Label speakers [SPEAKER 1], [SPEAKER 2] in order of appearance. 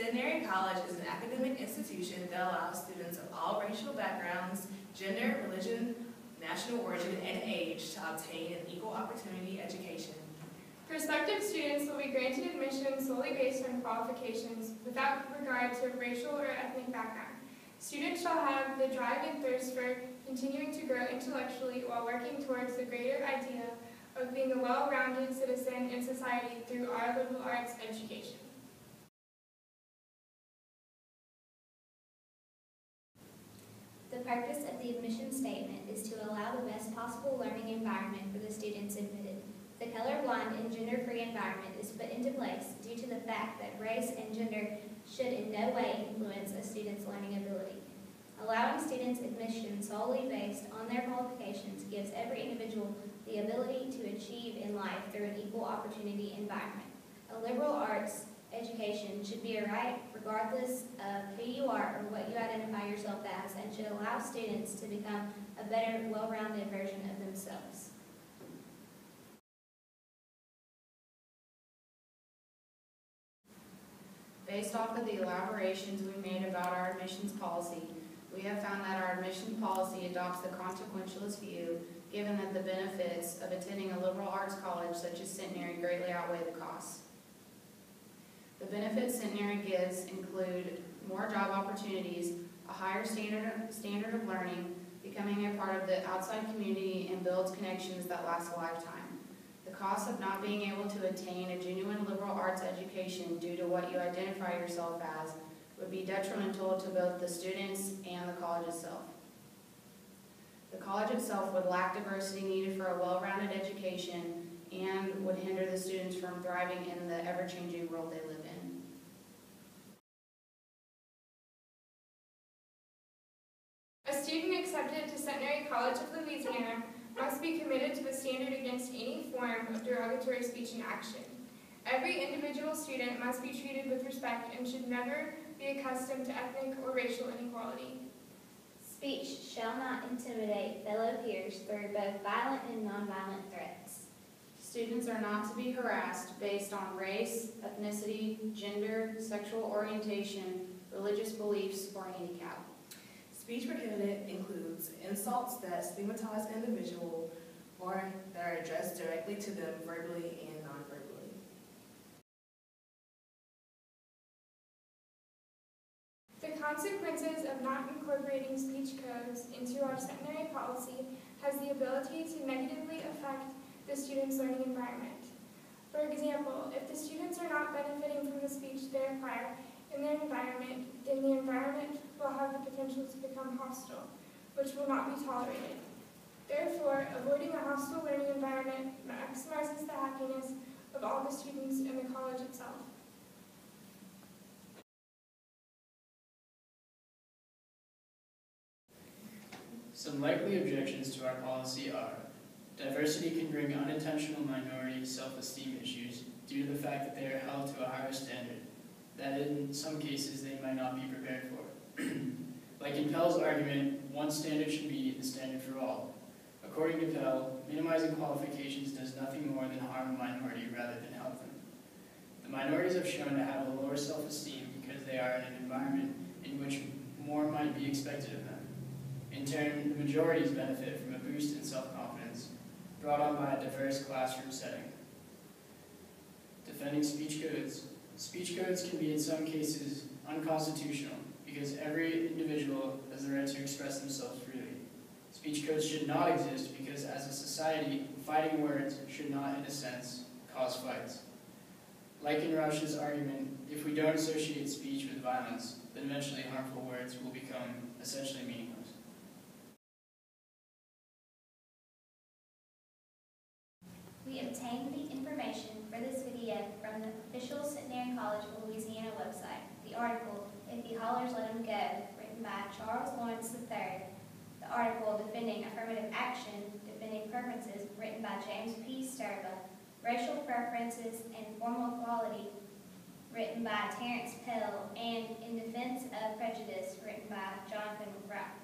[SPEAKER 1] Centenary College is an academic institution that allows students of all racial backgrounds, gender, religion, national origin, and age to obtain an equal opportunity education.
[SPEAKER 2] Prospective students will be granted admission solely based on qualifications without regard to racial or ethnic background. Students shall have the drive and thirst for continuing to grow intellectually while working towards the greater idea of being a well-rounded citizen in society through our liberal arts education.
[SPEAKER 3] The purpose of the admission statement is to allow the best possible learning environment for the students admitted. The colorblind and gender-free environment is put into place due to the fact that race and gender should in no way influence a student's learning ability. Allowing students admission solely based on their qualifications gives every individual the ability to achieve in life through an equal opportunity environment. A liberal arts education should be a right regardless of who you are or what you identify yourself as, and should allow students to become a better, well-rounded version of themselves.
[SPEAKER 4] Based off of the elaborations we made about our admissions policy, we have found that our admission policy adopts the consequentialist view, given that the benefits of attending a liberal arts college such as Centenary greatly outweigh the costs. The benefits Centenary gives include more job opportunities, a higher standard of learning, becoming a part of the outside community, and builds connections that last a lifetime. The cost of not being able to attain a genuine liberal arts education due to what you identify yourself as would be detrimental to both the students and the college itself. The college itself would lack diversity needed for a well-rounded education and would hinder the students from thriving in the ever-changing world they live in.
[SPEAKER 2] A student accepted to Centenary College of Louisiana must be committed to the standard against any form of derogatory speech and action. Every individual student must be treated with respect and should never be accustomed to ethnic or racial inequality.
[SPEAKER 3] Speech shall not intimidate fellow peers through both violent and nonviolent threats.
[SPEAKER 4] Students are not to be harassed based on race, ethnicity, gender, sexual orientation, religious beliefs, or handicap.
[SPEAKER 1] Speech prohibited includes insults that stigmatize an individual or that are addressed directly to them verbally and non-verbally.
[SPEAKER 2] The consequences of not incorporating speech codes into our Centenary policy has the ability to negatively affect the students' learning environment. For example, if the students are not benefiting from the speech they acquire in their environment, then the environment will have the potential to become hostile, which will not be tolerated. Therefore, avoiding a hostile learning environment maximizes the happiness of all the students in the college itself.
[SPEAKER 5] Some likely objections to our policy are: diversity can bring unintentional minority self-esteem issues due to the fact that they are held to a higher standard that in some cases they might not be prepared for. Like in Pell's argument, one standard should be the standard for all. According to Pell, minimizing qualifications does nothing more than harm a minority rather than help them. The minorities have shown to have a lower self-esteem because they are in an environment in which more might be expected of them. In turn, the majorities benefit from a boost in self-confidence brought on by a diverse classroom setting. Defending speech codes. Speech codes can be in some cases unconstitutional because every individual has the right to express themselves freely. Speech codes should not exist because as a society, fighting words should not, in a sense, cause fights. Like in Rausch's argument, if we don't associate speech with violence, then eventually harmful words will become essentially meaningless.
[SPEAKER 3] We obtained the information for this video from the official Centenary College of Louisiana website. The article, If the Hollers Let 'Em Go, written by Charles Lawrence III. The article, Defending Affirmative Action, Defending Preferences, written by James P. Sterba. Racial Preferences and Formal Equality, written by Terrence Pell. And In Defense of Prejudice, written by Jonathan McGrath.